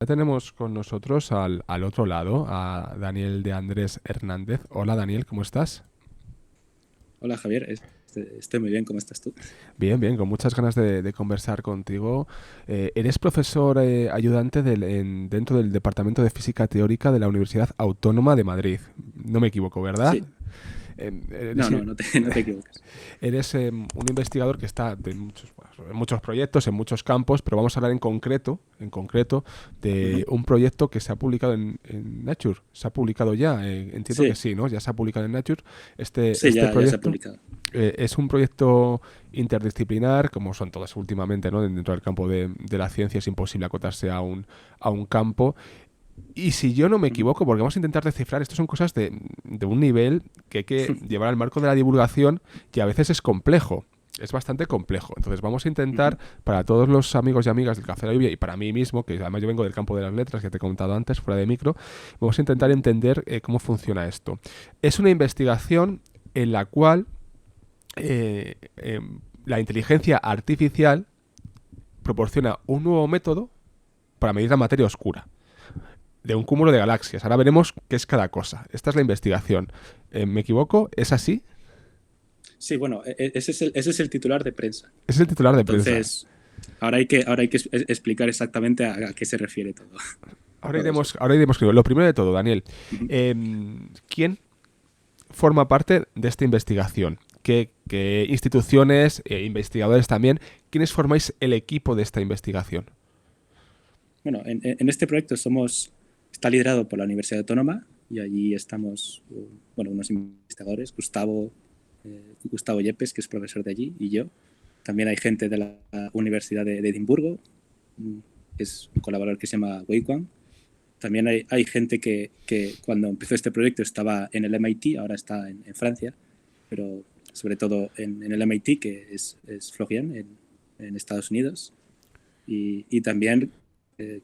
Ya tenemos con nosotros al otro lado a Daniel de Andrés Hernández. Hola Daniel, ¿cómo estás? Hola Javier, estoy muy bien, ¿cómo estás tú? Bien, bien, con muchas ganas de conversar contigo. Eres profesor ayudante dentro del Departamento de Física Teórica de la Universidad Autónoma de Madrid. No me equivoco, ¿verdad? Sí, Eres, no, no, no te equivocas. eres un investigador que está en muchos proyectos, en muchos campos, pero vamos a hablar en concreto Ujú. de un proyecto que se ha publicado en Nature. ¿Se ha publicado ya? Entiendo que Sí, sí, ¿no? Ya se ha publicado en Nature. Este, sí, este ya se ha proyecto publicado. es un proyecto interdisciplinar, como son todas últimamente, ¿no? Dentro del campo de la ciencia es imposible acotarse a un campo. Y si yo no me Ujú. equivoco, porque vamos a intentar descifrar, esto son cosas de un nivel que hay que llevar al marco de la divulgación y a veces es complejo. Es bastante complejo. Entonces vamos a Ujú. intentar, para todos los amigos y amigas del Café de la Lluvia y para mí mismo, que además yo vengo del campo de las letras, que te he comentado antes, fuera de micro, vamos a intentar Ujú. entender cómo funciona esto. Es una investigación en la cual la inteligencia artificial proporciona un nuevo método para medir la materia oscura de un cúmulo de galaxias. Ahora veremos qué es cada cosa. Esta es la investigación. ¿Me equivoco? ¿Es así? Sí, bueno, ese es el titular de prensa. Ese es el titular de prensa. Entonces, ahora hay que explicar exactamente a qué se refiere Ahora todo esto. iremos, ahora iremos con lo primero de todo, Daniel. Ujú. ¿Quién forma parte de esta investigación? ¿Qué instituciones, investigadores también, quiénes formáis el equipo de esta investigación? Bueno, en este proyecto está liderado por la Universidad Autónoma y allí estamos, bueno, unos investigadores, Gustavo Yepes, que es profesor de allí, y yo. También hay gente de la Universidad de Edimburgo, mm, que es un colaborador que se llama Wei Guang. También hay gente que cuando empezó este proyecto estaba en el MIT, ahora está en Francia, pero sobre todo en el MIT, que es Florian, en Estados Unidos. Y también,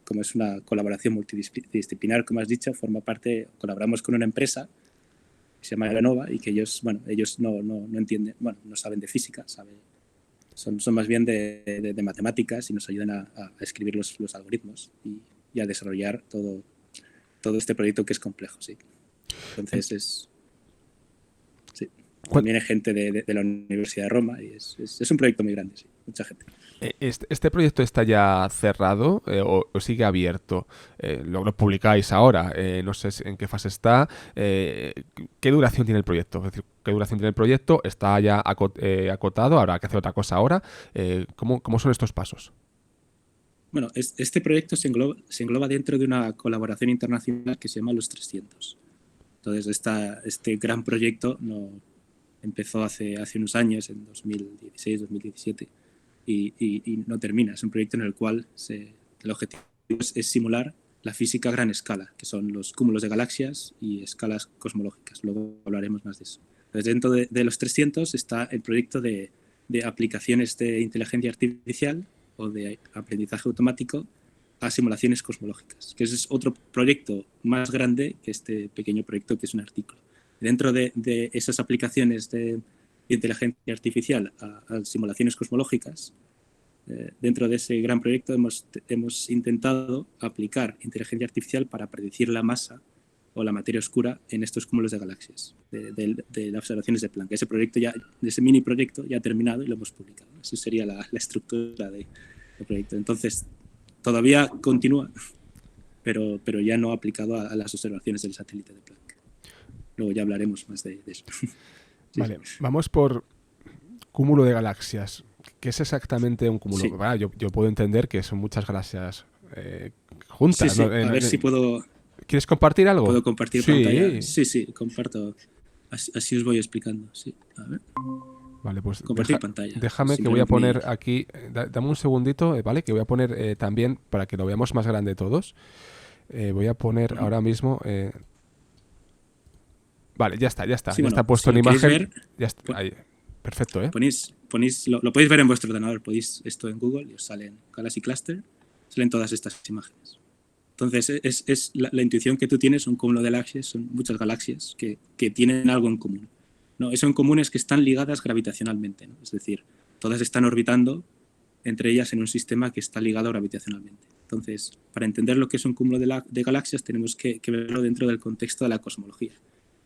como es una colaboración multidisciplinar, como has dicho, colaboramos con una empresa que se llama Elanova y que ellos, bueno, ellos no entienden, bueno, no saben de física, son más bien de matemáticas y nos ayudan a escribir los algoritmos y a desarrollar todo este proyecto que es complejo, sí. En- Entonces, sí. ¿cuán- También hay gente de la Universidad de Roma y es un proyecto muy grande, sí, mucha gente. este proyecto está ya cerrado o sigue abierto? Lo publicáis ahora, no sé en qué fase está. ¿Qué duración tiene el proyecto? Es decir, ¿qué duración tiene el proyecto? ¿Está ya acotado? ¿Habrá que hacer otra cosa ahora? ¿Cómo son estos pasos? Bueno, este proyecto se engloba dentro de una colaboración internacional que se llama Los 300. Entonces, este gran proyecto empezó hace unos años, en 2016, 2017, y no termina. Es un proyecto en el cual el objetivo es simular la física a gran escala, que son los cúmulos de galaxias y escalas cosmológicas. Luego hablaremos más de eso. Entonces, dentro de los 300 está el proyecto de aplicaciones de inteligencia artificial o de aprendizaje automático a simulaciones cosmológicas, que ese es otro proyecto más grande que este pequeño proyecto que es un artículo. Dentro de esas aplicaciones de inteligencia artificial a simulaciones cosmológicas, dentro de ese gran proyecto hemos intentado aplicar inteligencia artificial para predecir la masa o la materia oscura en estos cúmulos de galaxias, de las observaciones de Planck. Ese mini proyecto ya ha terminado y lo hemos publicado. Esa sería la estructura del proyecto. Entonces, todavía continúa, pero ya no aplicado a las observaciones del satélite de Planck. Luego ya hablaremos más de eso. Sí, Vale, vamos por cúmulo de galaxias. ¿Qué es exactamente un cúmulo? sí, Yo puedo entender que son muchas galaxias sí, juntas, ¿no? sí. A ver si ¿Quieres compartir algo? puedo compartir pantalla. Sí. Sí, sí, comparto. Así os voy explicando. Sí, a ver. Vale, pues Compartir pantalla. déjame que voy a Simplemente poner aquí, dame un segundito, ¿vale? Que voy a poner también, para que lo veamos más grande todos, voy a poner Ujú. ahora mismo, vale, ya está, ya está, Sí, ya está bueno, puesto si en lo queréis imagen, ver, ya está, po- ahí, perfecto, ¿eh? lo podéis ver en vuestro ordenador. Podéis esto en Google y os salen Galaxy Cluster, salen todas estas imágenes. Entonces, es la intuición que tú tienes, un cúmulo de galaxias, son muchas galaxias que tienen algo en común. No, eso en común es que están ligadas gravitacionalmente, ¿no? Es decir, todas están orbitando entre ellas en un sistema que está ligado gravitacionalmente. Entonces, para entender lo que es un cúmulo de galaxias, tenemos que verlo dentro del contexto de la cosmología.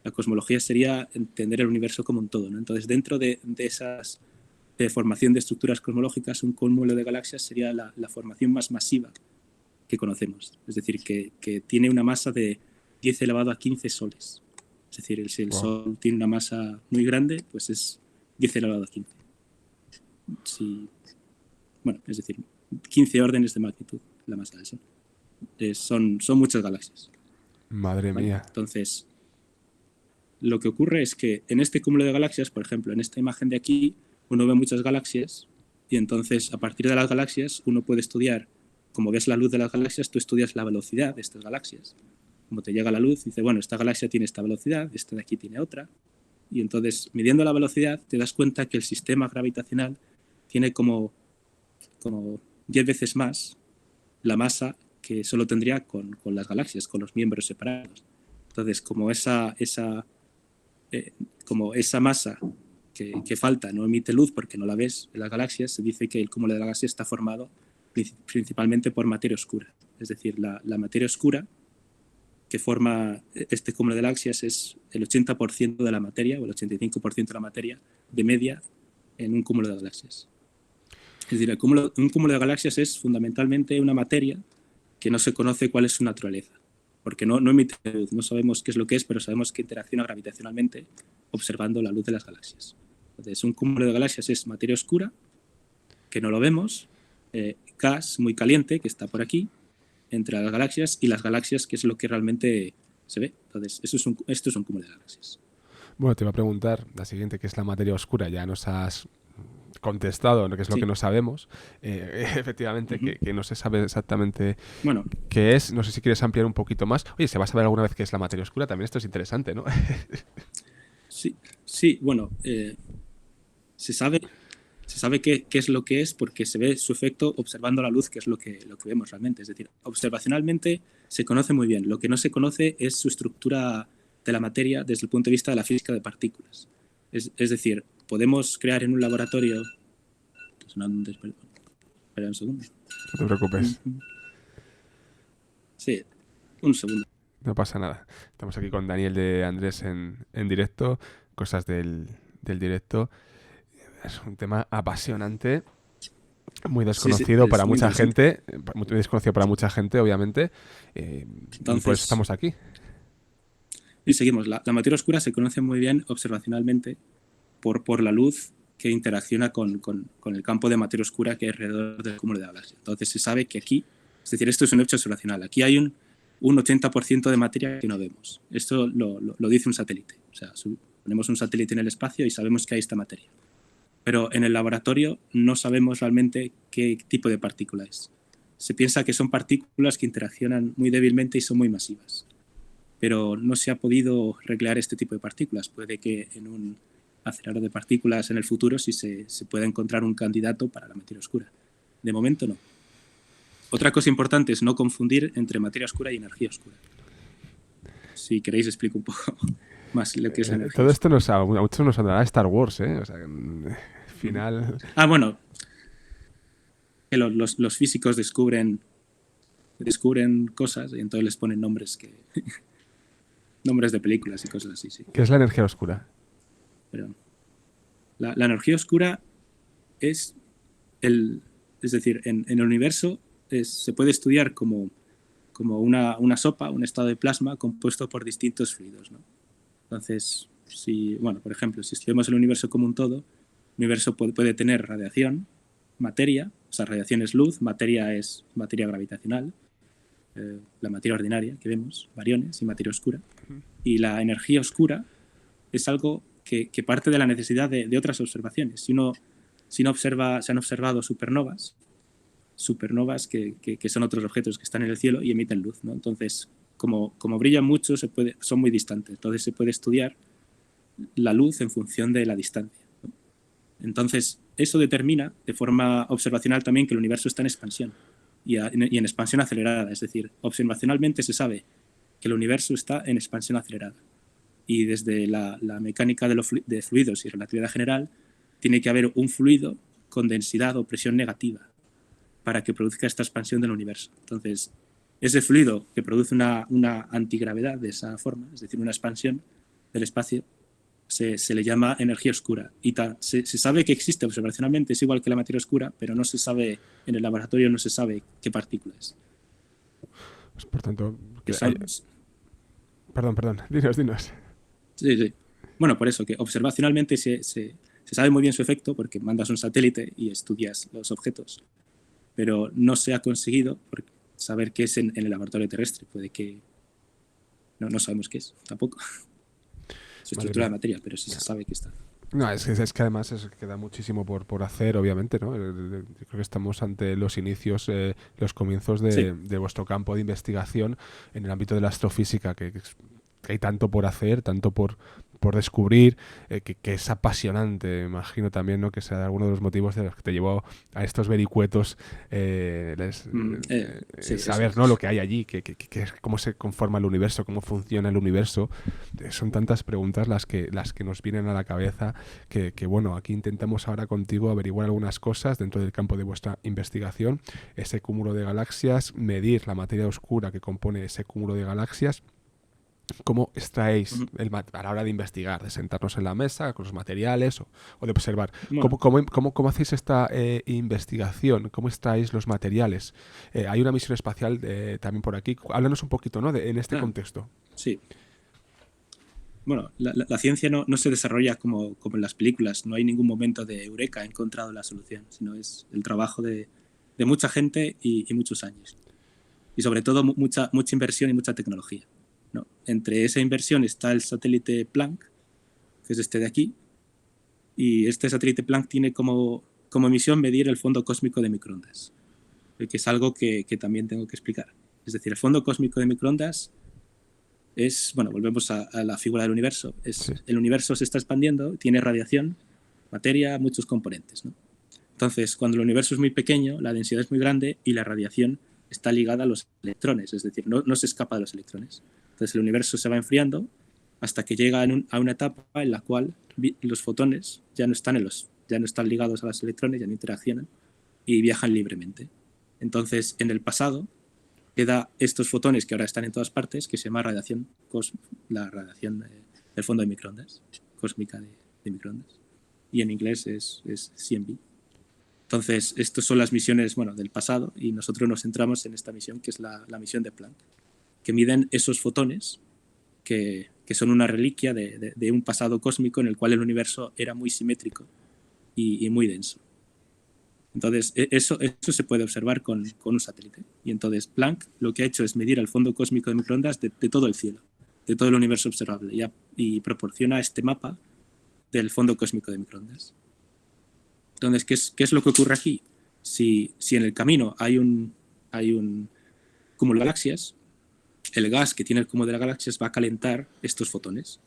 La cosmología sería entender el universo como un todo, ¿no? Entonces, dentro de esas de formación de estructuras cosmológicas, un cúmulo de galaxias sería la formación más masiva que conocemos. Es decir, que tiene una masa de 10 elevado a 15 soles. Es decir, si el Sol tiene una masa muy grande, pues es 10 elevado a 15. Bueno, es decir, 15 órdenes de magnitud la masa del Sol. Son muchas galaxias. Madre mía. Entonces, lo que ocurre es que en este cúmulo de galaxias, por ejemplo, en esta imagen de aquí, uno ve muchas galaxias y entonces a partir de las galaxias uno puede estudiar, como ves la luz de las galaxias, tú estudias la velocidad de estas galaxias. Como te llega la luz, dice, bueno, esta galaxia tiene esta velocidad, esta de aquí tiene otra. Y entonces, midiendo la velocidad, te das cuenta que el sistema gravitacional tiene como 10 veces más la masa que solo tendría con las galaxias, con los miembros separados. Entonces, como esa masa que falta no emite luz porque no la ves en las galaxias, se dice que el cúmulo de galaxias está formado principalmente por materia oscura. Es decir, la materia oscura que forma este cúmulo de galaxias es el 80% de la materia o el 85% de la materia de media en un cúmulo de galaxias. Es decir, un cúmulo de galaxias es fundamentalmente una materia que no se conoce cuál es su naturaleza, porque no emite luz, no sabemos qué es lo que es, pero sabemos que interacciona gravitacionalmente observando la luz de las galaxias. Entonces, un cúmulo de galaxias es materia oscura, que no lo vemos, gas muy caliente, que está por aquí, entre las galaxias, y las galaxias, que es lo que realmente se ve. Entonces, esto es un cúmulo de galaxias. Bueno, te iba a preguntar la siguiente, ¿qué es la materia oscura? Ya nos has contestado, ¿no? Que es lo que no sabemos. Efectivamente, que no se sabe exactamente qué es. No sé si quieres ampliar un poquito más. Oye, ¿se va a saber alguna vez qué es la materia oscura? También esto es interesante, ¿no? Sí, bueno, se sabe qué es lo que es porque se ve su efecto observando la luz, que es lo que vemos realmente. Es decir, observacionalmente se conoce muy bien. Lo que no se conoce es su estructura de la materia desde el punto de vista de la física de partículas. Es decir, podemos crear en un laboratorio... Espera un segundo. No te preocupes. Sí, un segundo. No pasa nada. Estamos aquí con Daniel de Andrés en directo. Cosas del directo. Es un tema apasionante. Muy desconocido para mucha gente. Muy desconocido para mucha gente, obviamente. Entonces, y pues estamos aquí. Y seguimos. La materia oscura se conoce muy bien observacionalmente por la luz que interacciona con el campo de materia oscura que hay alrededor del cúmulo de galaxias. Entonces se sabe que aquí, es decir, esto es un hecho observacional, aquí hay un 80% de materia que no vemos. Esto lo dice un satélite. O sea, ponemos un satélite en el espacio y sabemos que hay esta materia. Pero en el laboratorio no sabemos realmente qué tipo de partícula es. Se piensa que son partículas que interaccionan muy débilmente y son muy masivas. Pero no se ha podido recrear este tipo de partículas. Puede que en un acelerador de partículas en el futuro sí se pueda encontrar un candidato para la materia oscura. De momento no. Otra cosa importante es no confundir entre materia oscura y energía oscura. Si queréis explico un poco más lo que es la energía todo oscura. Esto a muchos nos hablará Star Wars, ¿eh? O sea, al final... bueno, que los físicos descubren cosas y entonces les ponen nombres nombres de películas y cosas así, sí. ¿Qué es la energía oscura? Pero la energía oscura es decir, en el universo se puede estudiar como una sopa, un estado de plasma compuesto por distintos fluidos, ¿no? Entonces, por ejemplo, si estudiamos el universo como un todo, el universo puede tener radiación, materia, o sea, radiación es luz, materia es materia gravitacional, la materia ordinaria que vemos, bariones y materia oscura. Y la energía oscura es algo que parte de la necesidad de otras observaciones. Se han observado supernovas que son otros objetos que están en el cielo y emiten luz, ¿no? Entonces, como brillan mucho, son muy distantes. Entonces se puede estudiar la luz en función de la distancia, ¿no? Entonces, eso determina de forma observacional también que el universo está en expansión y en expansión acelerada. Es decir, observacionalmente se sabe que el universo está en expansión acelerada. Y desde la mecánica de fluidos y relatividad general, tiene que haber un fluido con densidad o presión negativa. para que produzca esta expansión del universo. Entonces, ese fluido que produce una antigravedad de esa forma, es decir, una expansión del espacio, se le llama energía oscura. Y se sabe que existe observacionalmente, es igual que la materia oscura, pero no se sabe, en el laboratorio no se sabe qué partícula es. Pues, por tanto, perdón, dinos. Sí, sí. Bueno, por eso, que observacionalmente se sabe muy bien su efecto porque mandas un satélite y estudias los objetos, pero no se ha conseguido saber qué es en el laboratorio terrestre. Puede que no sabemos qué es tampoco. Su estructura de materia, pero sí se sabe que está. No, es que además queda muchísimo por hacer, obviamente, ¿no? Creo que estamos ante los inicios, los comienzos de vuestro campo de investigación en el ámbito de la astrofísica, que hay tanto por hacer, tanto por descubrir, que es apasionante. Me imagino también, ¿no?, que sea alguno de los motivos de los que te llevó a estos vericuetos, saber, ¿no?, lo que hay allí, cómo se conforma el universo, cómo funciona el universo. Son tantas preguntas las que nos vienen a la cabeza que bueno, aquí intentamos ahora contigo averiguar algunas cosas dentro del campo de vuestra investigación, ese cúmulo de galaxias, medir la materia oscura que compone ese cúmulo de galaxias. ¿Cómo extraéis a la hora de investigar, de sentarnos en la mesa con los materiales o de observar? Bueno. ¿Cómo hacéis esta investigación? ¿Cómo extraéis los materiales? Hay una misión espacial también por aquí. Háblanos un poquito, ¿no?, en este contexto. Sí. Bueno, la ciencia no se desarrolla como en las películas. No hay ningún momento de eureka, he encontrado la solución, sino es el trabajo de mucha gente y muchos años. Y sobre todo mucha inversión y mucha tecnología, ¿no? Entre esa inversión está el satélite Planck, que es este de aquí, y este satélite Planck tiene como misión medir el fondo cósmico de microondas, que es algo que también tengo que explicar. Es decir, el fondo cósmico de microondas es, bueno, volvemos a la figura del universo. Sí. El universo se está expandiendo, tiene radiación, materia, muchos componentes, ¿no? Entonces, cuando el universo es muy pequeño, la densidad es muy grande y la radiación está ligada a los electrones, es decir, no se escapa de los electrones. Entonces, el universo se va enfriando hasta que llega a una etapa en la cual los fotones ya no están ligados a los electrones, ya no interaccionan y viajan libremente. Entonces, en el pasado, queda estos fotones que ahora están en todas partes, que se llama la radiación del fondo de microondas, cósmica de microondas. Y en inglés es CMB. Entonces, estas son las misiones, bueno, del pasado, y nosotros nos centramos en esta misión, que es la misión de Planck, que miden esos fotones que son una reliquia de un pasado cósmico en el cual el universo era muy simétrico y muy denso. Entonces, eso se puede observar con un satélite. Y entonces Planck lo que ha hecho es medir el fondo cósmico de microondas de todo el cielo, de todo el universo observable, y proporciona este mapa del fondo cósmico de microondas. Entonces, ¿qué es lo que ocurre aquí? Si en el camino hay un cúmulo de galaxias, el gas que tiene el cúmulo de las galaxias va a calentar estos fotones.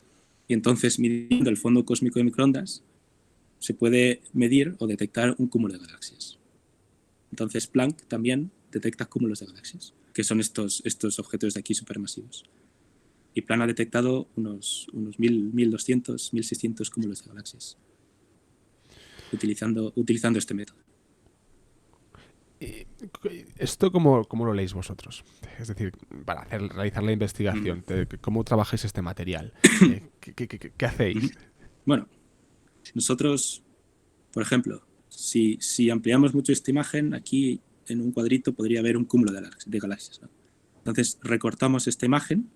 Y entonces, midiendo el fondo cósmico de microondas, se puede medir o detectar un cúmulo de galaxias. Entonces Planck también detecta cúmulos de galaxias, que son estos objetos de aquí supermasivos. Y Planck ha detectado unos 1.200, 1.600 cúmulos de galaxias utilizando este método. ¿Esto cómo lo leéis vosotros? Es decir, para realizar la investigación, ¿cómo trabajáis este material? ¿Qué hacéis? Bueno, nosotros, por ejemplo, si ampliamos mucho esta imagen, aquí en un cuadrito podría haber un cúmulo de galaxias, ¿no? Entonces recortamos esta imagen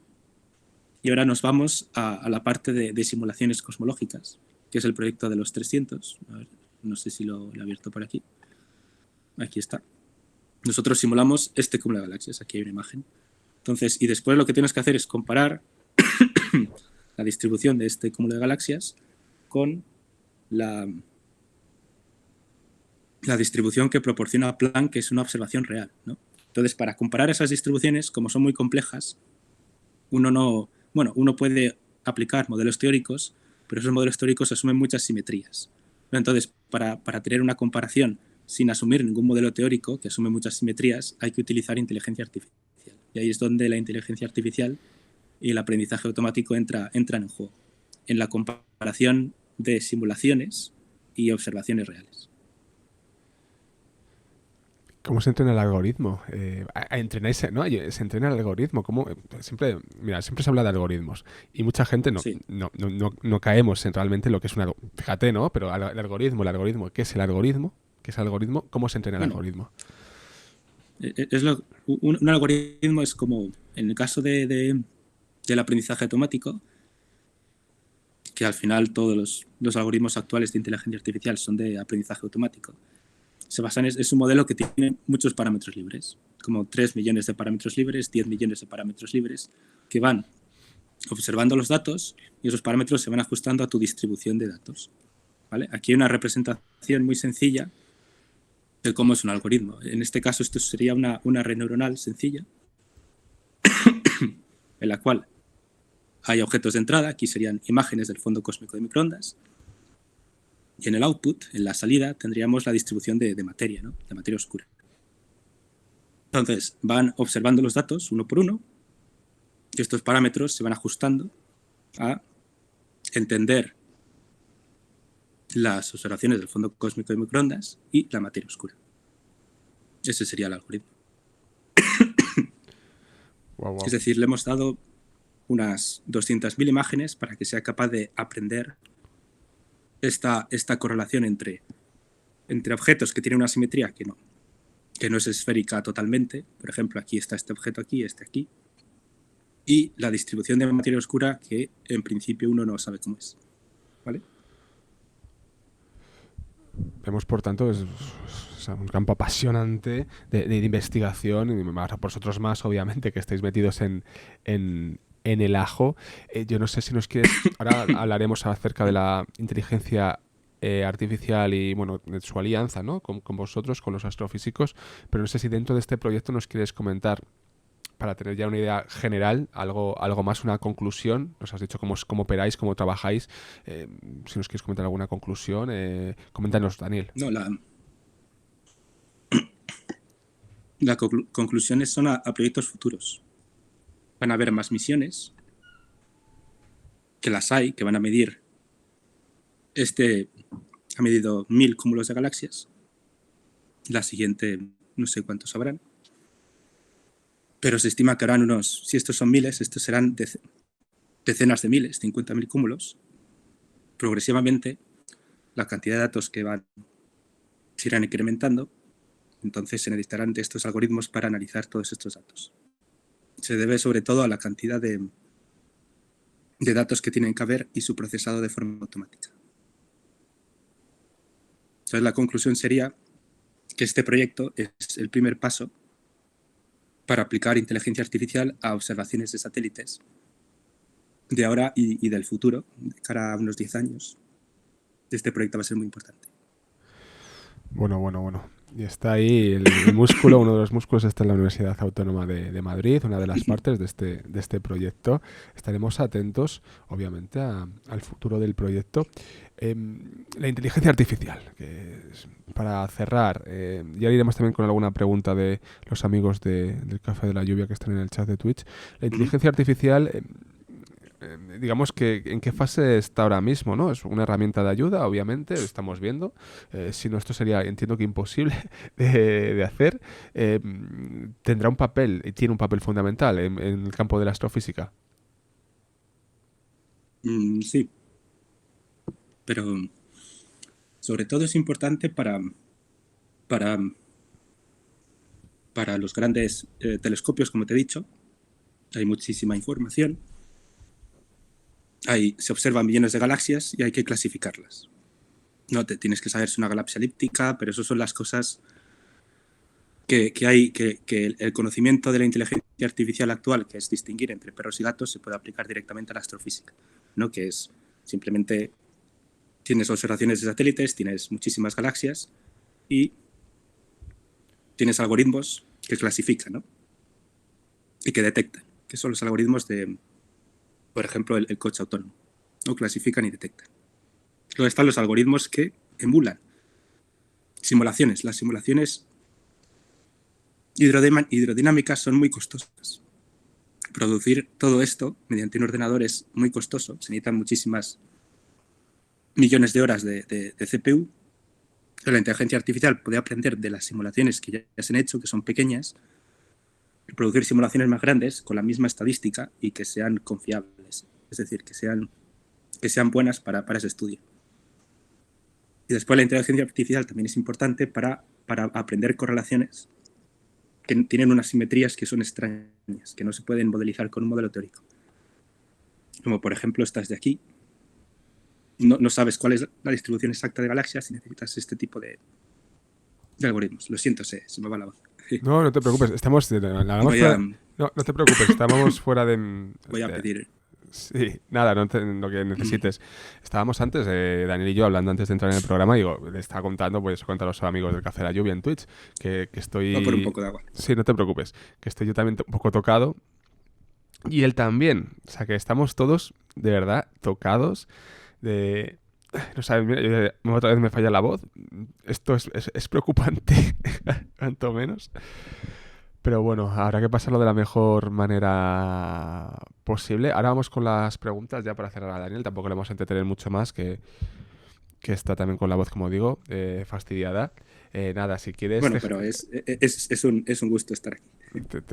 y ahora nos vamos a la parte de simulaciones cosmológicas, que es el proyecto de los 300. A ver, no sé si lo he abierto por aquí. Aquí está. Nosotros simulamos este cúmulo de galaxias. Aquí hay una imagen. Entonces, y después lo que tienes que hacer es comparar la distribución de este cúmulo de galaxias con la distribución que proporciona Planck, que es una observación real, ¿no? Entonces, para comparar esas distribuciones, como son muy complejas, uno puede aplicar modelos teóricos, pero esos modelos teóricos asumen muchas simetrías. Entonces, para tener una comparación sin asumir ningún modelo teórico que asume muchas simetrías, hay que utilizar inteligencia artificial. Y ahí es donde la inteligencia artificial y el aprendizaje automático entran en juego, en la comparación de simulaciones y observaciones reales. ¿Cómo se entrena el algoritmo? Entrenáis, ¿no? Se entrena el algoritmo. ¿Cómo? Siempre, mira, siempre se habla de algoritmos y mucha gente Sí. no caemos en realmente lo que es un algoritmo. Fíjate, ¿no? Pero el algoritmo, ¿qué es el algoritmo? ¿Qué es el algoritmo? ¿Cómo se entrena el Bueno, algoritmo? un algoritmo es como, en el caso del aprendizaje automático, que al final todos los algoritmos actuales de inteligencia artificial son de aprendizaje automático. Se basan es un modelo que tiene muchos parámetros libres, como 3 millones de parámetros libres, 10 millones de parámetros libres, que van observando los datos y esos parámetros se van ajustando a tu distribución de datos. ¿Vale? Aquí hay una representación muy sencilla de cómo es un algoritmo. En este caso, esto sería una red neuronal sencilla, en la cual hay objetos de entrada, aquí serían imágenes del fondo cósmico de microondas, y en el output, en la salida, tendríamos la distribución de materia, ¿no? De materia oscura. Entonces, van observando los datos uno por uno, y estos parámetros se van ajustando a entender las observaciones del fondo cósmico de microondas y la materia oscura. Ese sería el algoritmo. Wow, wow. Es decir, le hemos dado unas 200.000 imágenes para que sea capaz de aprender esta correlación entre objetos que tienen una simetría que no es esférica totalmente. Por ejemplo, aquí está este objeto aquí, este aquí. Y la distribución de materia oscura que en principio uno no sabe cómo es. ¿Vale? Vemos, por tanto, es un campo apasionante de investigación y vosotros más, obviamente, que estáis metidos en el ajo. Yo no sé si nos quieres... Ahora hablaremos acerca de la inteligencia artificial y, bueno, de su alianza, ¿no? Con vosotros, con los astrofísicos, pero no sé si dentro de este proyecto nos quieres comentar, para tener ya una idea general, algo más, una conclusión. Nos has dicho cómo operáis, cómo trabajáis. Si nos quieres comentar alguna conclusión, coméntanos, Daniel. No, las conclusiones son a proyectos futuros. Van a haber más misiones, que las hay, que van a medir. Ha medido 1000 cúmulos de galaxias. La siguiente, no sé cuántos habrán. Pero se estima que habrán si estos son miles, estos serán decenas de miles, 50.000 cúmulos. Progresivamente, la cantidad de datos que se irán incrementando, entonces se necesitarán de estos algoritmos para analizar todos estos datos. Se debe sobre todo a la cantidad de datos que tienen que haber y su procesado de forma automática. Entonces la conclusión sería que este proyecto es el primer paso para aplicar inteligencia artificial a observaciones de satélites de ahora y del futuro, de cara a unos 10 años. Este proyecto va a ser muy importante. Bueno. Y está ahí el músculo, uno de los músculos está en la Universidad Autónoma de Madrid, una de las partes de este proyecto. Estaremos atentos, obviamente, al futuro del proyecto. La inteligencia artificial, para cerrar, ya iremos también con alguna pregunta de los amigos del Café de la Lluvia que están en el chat de Twitch. La inteligencia artificial... digamos que en qué fase está ahora mismo, ¿no? Es una herramienta de ayuda, obviamente, lo estamos viendo. Si no, esto sería, entiendo que imposible de hacer. Tendrá un papel, y tiene un papel fundamental en el campo de la astrofísica. Sí, pero sobre todo es importante para los grandes telescopios, como te he dicho. Hay muchísima información. Se observan millones de galaxias y hay que clasificarlas. No te tienes que saber si es una galaxia elíptica, pero esas son las cosas que el conocimiento de la inteligencia artificial actual, que es distinguir entre perros y gatos, se puede aplicar directamente a la astrofísica, ¿no? Que es simplemente tienes observaciones de satélites, tienes muchísimas galaxias y tienes algoritmos que clasifican, ¿no? Y que detectan, que son los algoritmos de, por ejemplo, el coche autónomo. No clasifican y detectan. Luego están los algoritmos que emulan simulaciones. Las simulaciones hidrodinámicas son muy costosas. Producir todo esto mediante un ordenador es muy costoso. Se necesitan muchísimas millones de horas de CPU La inteligencia artificial puede aprender de las simulaciones que ya se han hecho, que son pequeñas, y producir simulaciones más grandes con la misma estadística y que sean confiables, es decir, que sean buenas para ese estudio. Y después la inteligencia artificial también es importante para aprender correlaciones que tienen unas simetrías que son extrañas, que no se pueden modelizar con un modelo teórico. Como por ejemplo estas de aquí. No sabes cuál es la distribución exacta de galaxias y necesitas este tipo de algoritmos. Lo siento, se me va la voz. No, no te preocupes, estamos... No te preocupes, estábamos fuera de... Voy a pedir... Sí, nada, lo que necesites. Estábamos antes, Daniel y yo, hablando antes de entrar en el programa, y digo, le estaba contando, pues contar a los amigos del Café de la Lluvia en Twitch, que estoy... Voy por un poco de agua. Sí, no te preocupes, que estoy yo también un poco tocado. Y él también. O sea, que estamos todos, de verdad, tocados de... No sabes, mira, otra vez me falla la voz. Esto es preocupante, cuanto menos. Pero bueno, habrá que pasarlo de la mejor manera posible. Ahora vamos con las preguntas ya para cerrar a Daniel. Tampoco le vamos a entretener mucho más, que está también con la voz, como digo, fastidiada. Nada, si quieres... Bueno, pero es un gusto estar aquí.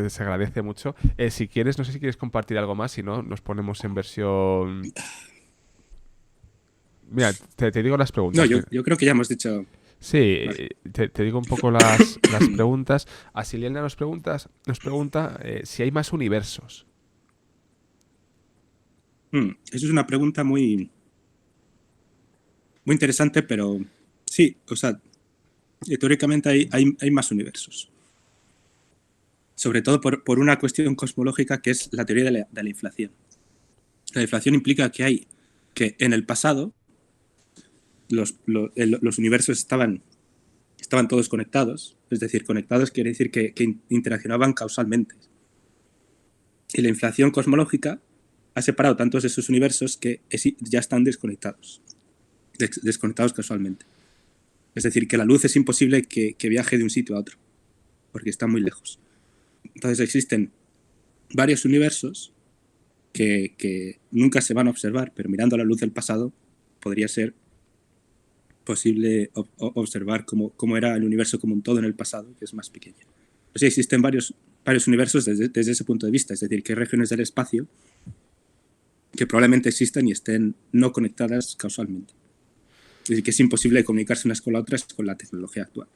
Se agradece mucho. Si quieres, no sé si quieres compartir algo más, si no, nos ponemos en versión... Mira, te digo las preguntas. No, yo creo que ya hemos dicho... Sí, vale. Te digo un poco las preguntas. Asiliana nos pregunta si hay más universos. Eso es una pregunta muy interesante, pero sí, o sea, teóricamente hay más universos. Sobre todo por una cuestión cosmológica que es la teoría de la inflación. La inflación implica que en el pasado los universos estaban todos conectados, es decir, conectados quiere decir que interaccionaban causalmente. Y la inflación cosmológica ha separado tantos de esos universos que ya están desconectados causalmente. Es decir, que la luz es imposible que viaje de un sitio a otro, porque está muy lejos. Entonces existen varios universos que nunca se van a observar, pero mirando a la luz del pasado podría ser posible observar cómo era el universo como un todo en el pasado, que es más pequeño. Pero sí existen varios universos desde ese punto de vista, es decir, que hay regiones del espacio que probablemente existan y estén no conectadas causalmente. Es decir, que es imposible comunicarse unas con las otras con la tecnología actual,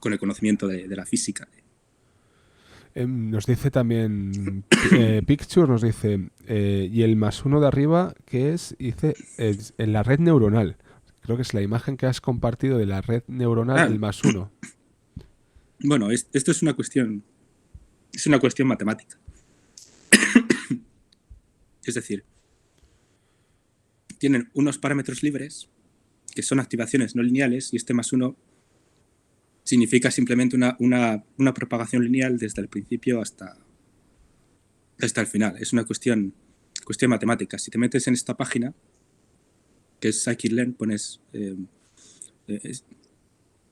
con el conocimiento de la física. Nos dice también Picture, nos dice, y el +1 de arriba, que dice, en la red neuronal. Creo que es la imagen que has compartido de la red neuronal del +1. Bueno, esto es una cuestión matemática. Es decir, tienen unos parámetros libres que son activaciones no lineales y este +1 significa simplemente una propagación lineal desde el principio hasta el final. Es una cuestión matemática. Si te metes en esta página, que es Scikit-learn, pones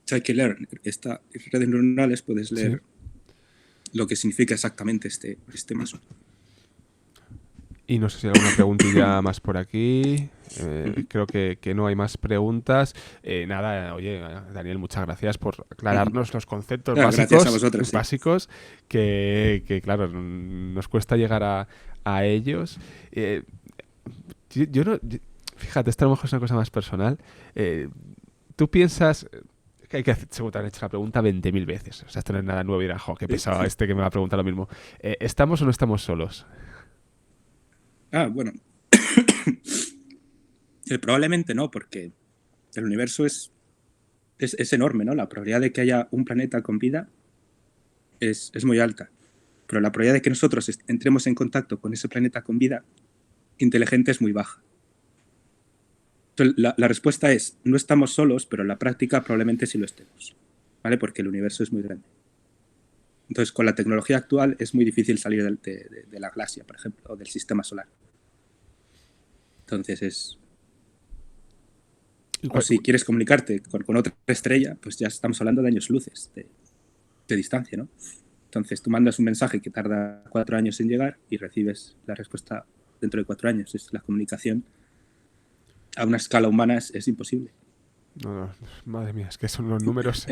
Scikit-learn, esta red de neuronales, puedes leer lo que significa exactamente este +1. Y no sé si hay alguna preguntilla más por aquí. Creo que no hay más preguntas. Nada, oye, Daniel, muchas gracias por aclararnos los conceptos básicos que, claro, nos cuesta llegar a ellos. Yo no... Fíjate, esto a lo mejor es una cosa más personal. Tú piensas... seguro te han hecho la pregunta 20.000 veces. O sea, esto no es nada nuevo. Y dirá, qué pesado que me va a preguntar lo mismo. ¿Estamos o no estamos solos? Bueno. Probablemente no, porque el universo es enorme, ¿no? La probabilidad de que haya un planeta con vida es muy alta. Pero la probabilidad de que nosotros entremos en contacto con ese planeta con vida inteligente es muy baja. Entonces, la respuesta es, no estamos solos, pero en la práctica probablemente sí lo estemos, ¿vale? Porque el universo es muy grande. Entonces, con la tecnología actual es muy difícil salir de la galaxia, por ejemplo, o del sistema solar. Entonces o si quieres comunicarte con otra estrella, pues ya estamos hablando de años luces de distancia, ¿no? Entonces tú mandas un mensaje que tarda 4 años en llegar y recibes la respuesta dentro de 4 años. La comunicación a una escala humana es imposible. No, no, madre mía, es que son unos números.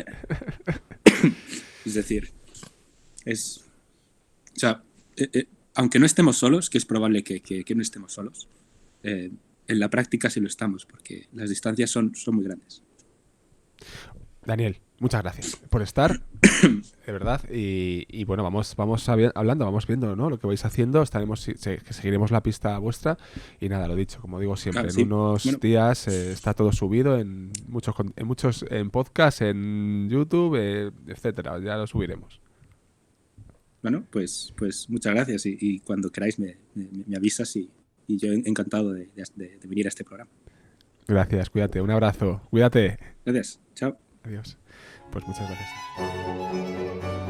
Es decir, o sea, aunque no estemos solos, que es probable que no estemos solos, en la práctica sí lo estamos, porque las distancias son muy grandes. Daniel, muchas gracias por estar, de verdad. Y bueno, vamos hablando, vamos viendo, ¿no? Lo que vais haciendo. Seguiremos la pista vuestra. Y nada, lo dicho, como digo siempre, Sí. en unos días está todo subido en muchos en podcast, en YouTube, etcétera. Ya lo subiremos. Bueno, pues muchas gracias y cuando queráis me avisas y yo encantado de venir a este programa. Gracias, cuídate. Un abrazo. Cuídate. Gracias. Chao. Adiós. Pues muchas gracias.